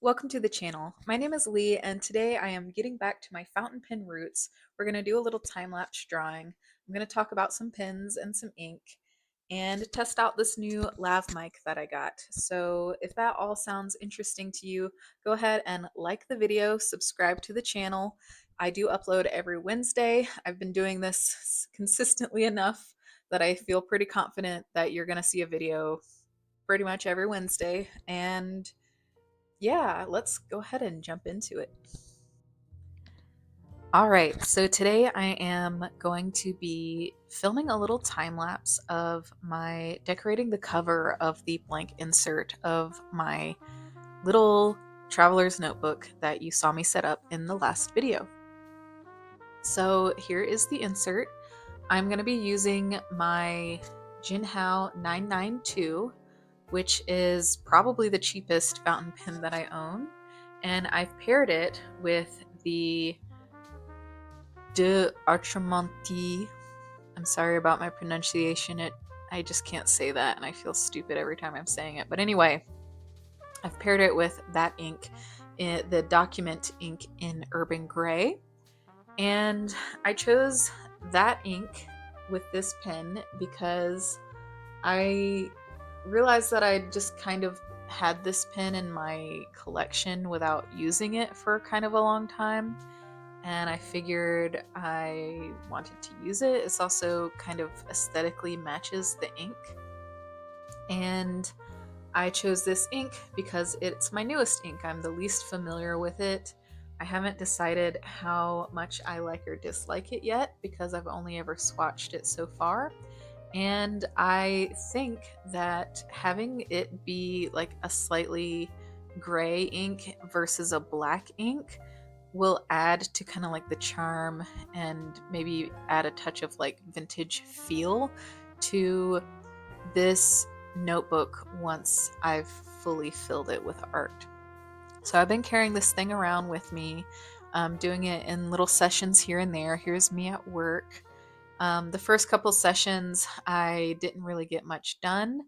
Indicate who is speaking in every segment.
Speaker 1: Welcome to the channel. My name is Lee, and today I am getting back to my fountain pen roots. We're going to do a little time-lapse drawing. I'm going to talk about some pens and some ink and test out this new lav mic that I got. So if that all sounds interesting to you, go ahead and like the video, subscribe to the channel. I do upload every Wednesday. I've been doing this consistently enough that I feel pretty confident that you're going to see a video pretty much every Wednesday. And yeah, let's go ahead and jump into it. All right, so today I am going to be filming a little time lapse of my decorating the cover of the blank insert of my little traveler's notebook that you saw me set up in the last video. So here is the insert. I'm going to be using my Jinhao 992, which is probably the cheapest fountain pen that I own. And I've paired it with the Artramentis. I'm sorry about my pronunciation. I just can't say that, and I feel stupid every time I'm saying it. But anyway, I've paired it with that ink, the document ink in Urban Gray. And I chose that ink with this pen because I realized that I just kind of had this pen in my collection without using it for kind of a long time. And I figured I wanted to use it. It's also kind of aesthetically matches the ink. And I chose this ink because it's my newest ink. I'm the least familiar with it. I haven't decided how much I like or dislike it yet because I've only ever swatched it so far. And I think that having it be like a slightly gray ink versus a black ink will add to kind of like the charm and maybe add a touch of like vintage feel to this notebook once I've fully filled it with art. So I've been carrying this thing around with me, doing it in little sessions here and there. Here's me at work. The first couple sessions, I didn't really get much done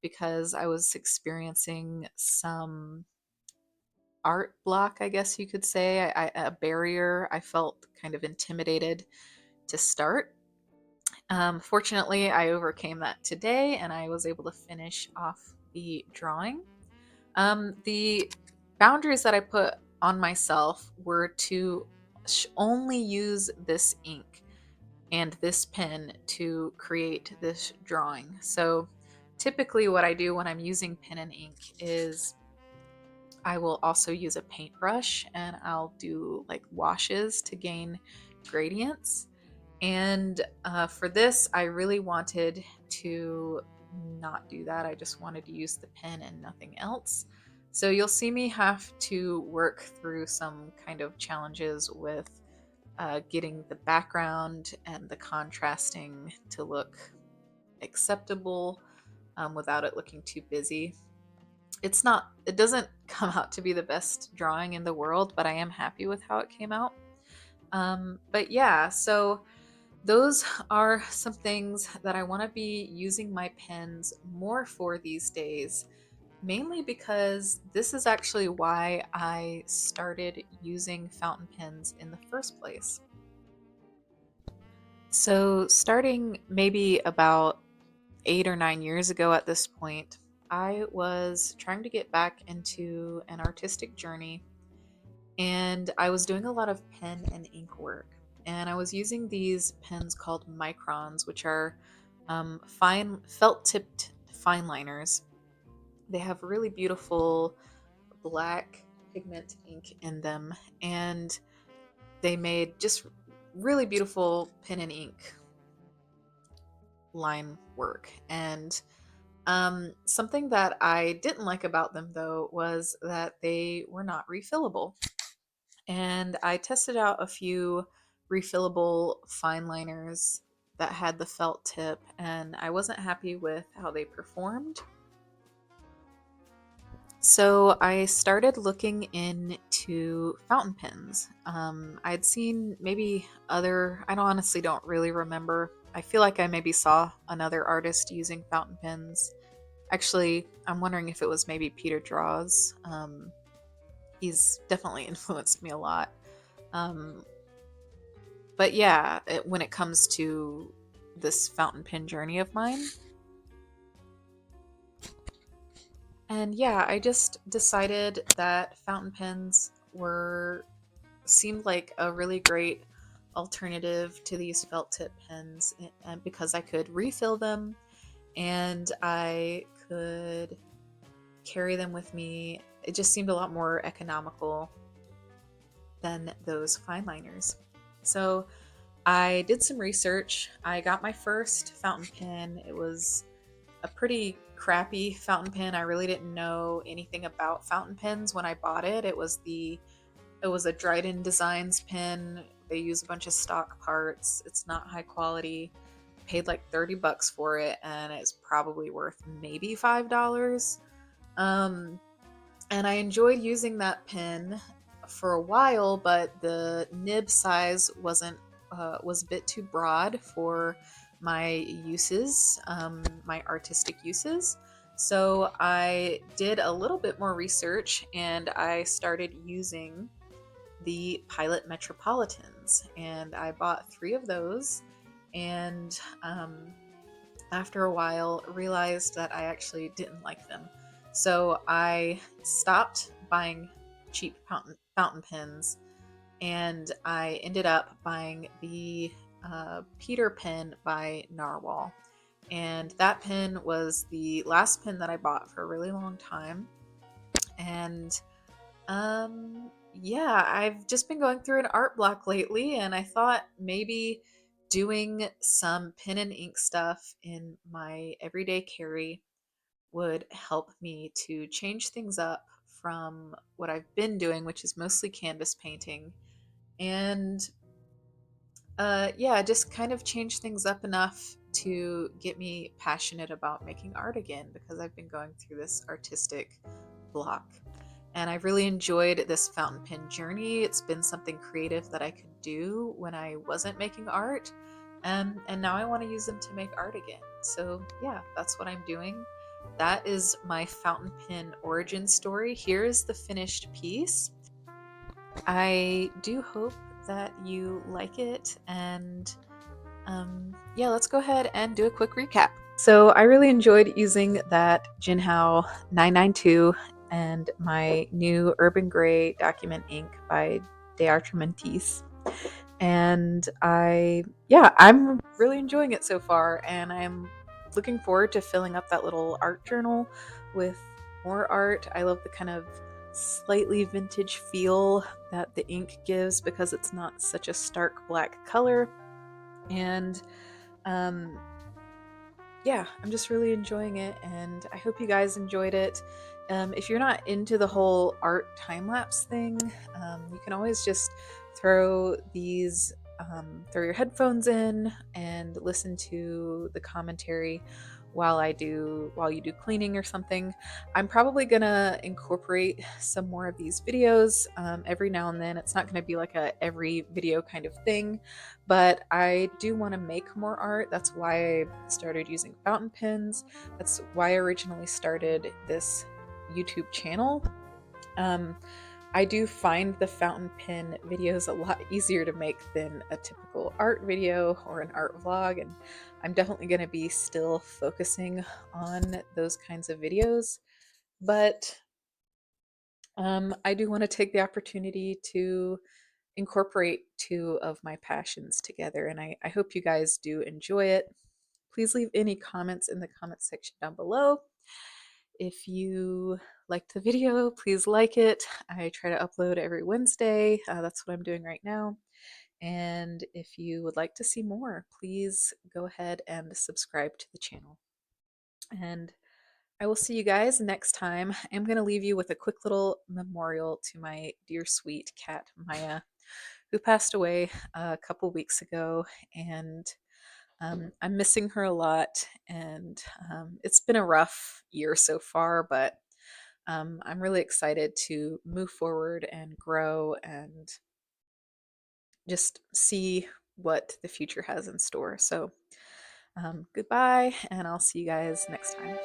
Speaker 1: because I was experiencing some art block, I guess you could say, a barrier. I felt kind of intimidated to start. Fortunately, I overcame that today and I was able to finish off the drawing. The boundaries that I put on myself were to only use this ink and this pen to create this drawing. So typically what I do when I'm using pen and ink is I will also use a paintbrush and I'll do like washes to gain gradients. And for this, I really wanted to not do that. I just wanted to use the pen and nothing else. So you'll see me have to work through some kind of challenges with getting the background and the contrasting to look acceptable without it looking too busy. It doesn't come out to be the best drawing in the world, but I am happy with how it came out. But yeah, so those are some things that I want to be using my pens more for these days, mainly because this is actually why I started using fountain pens in the first place. So, starting maybe about 8 or 9 years ago at this point, I was trying to get back into an artistic journey and I was doing a lot of pen and ink work. And I was using these pens called microns, which are fine felt tipped fine liners. They have really beautiful black pigment ink in them, and they made just really beautiful pen and ink line work. And something that I didn't like about them, though, was that they were not refillable. And I tested out a few refillable fine liners that had the felt tip, and I wasn't happy with how they performed. So I started looking into fountain pens. I'd seen maybe I honestly don't really remember. I feel like I maybe saw another artist using fountain pens. Actually, I'm wondering if it was maybe Peter Draws. he's definitely influenced me a lot. Um, but yeah, when it comes to this fountain pen journey of mine, and yeah, I just decided that fountain pens were seemed like a really great alternative to these felt tip pens, and because I could refill them and I could carry them with me. It just seemed a lot more economical than those fine liners. So I did some research. I got my first fountain pen. It was a pretty crappy fountain pen. I really didn't know anything about fountain pens when I bought it. It was a Dryden Designs pen. They use a bunch of stock parts. It's not high quality. Paid like $30 for it, and it's probably worth maybe $5. Um, and I enjoyed using that pen for a while, but the nib size was a bit too broad for my uses, my artistic uses. So I did a little bit more research and I started using the Pilot Metropolitans, and I bought 3 of those. And after a while, realized that I actually didn't like them. So I stopped buying cheap fountain pens, and I ended up buying the Peter pen by Narwhal. And that pen was the last pen that I bought for a really long time. And yeah, I've just been going through an art block lately, and I thought maybe doing some pen and ink stuff in my everyday carry would help me to change things up from what I've been doing, which is mostly canvas painting. And yeah, just kind of change things up enough to get me passionate about making art again because I've been going through this artistic block. And I've really enjoyed this fountain pen journey. It's been something creative that I could do when I wasn't making art. And now I want to use them to make art again. So, yeah, that's what I'm doing. That is my fountain pen origin story. Here is the finished piece. I do hope that you like it. And yeah, let's go ahead and do a quick recap. So I really enjoyed using that Jinhao 992 and my new Urban Gray document ink by Artramentis. And I'm really enjoying it so far, and I'm looking forward to filling up that little art journal with more art. I love the kind of slightly vintage feel that the ink gives because it's not such a stark black color. And um, yeah, I'm just really enjoying it, and I hope you guys enjoyed it. If you're not into the whole art time lapse thing, you can always just throw these, throw your headphones in and listen to the commentary while you do cleaning or something. I'm probably gonna incorporate some more of these videos every now and then. It's not gonna be like a every video kind of thing, but I do want to make more art. That's why I started using fountain pens. That's why I originally started this YouTube channel. Um, I do find the fountain pen videos a lot easier to make than a typical art video or an art vlog, and I'm definitely going to be still focusing on those kinds of videos. But I do want to take the opportunity to incorporate 2 of my passions together, and I hope you guys do enjoy it. Please leave any comments in the comment section down below. If you liked the video, please like it. I try to upload every Wednesday. That's what I'm doing right now. And if you would like to see more, please go ahead and subscribe to the channel. And I will see you guys next time. I'm going to leave you with a quick little memorial to my dear sweet cat, Maya, who passed away a couple weeks ago. And I'm missing her a lot. And it's been a rough year so far, but I'm really excited to move forward and grow and just see what the future has in store. So, goodbye, and I'll see you guys next time.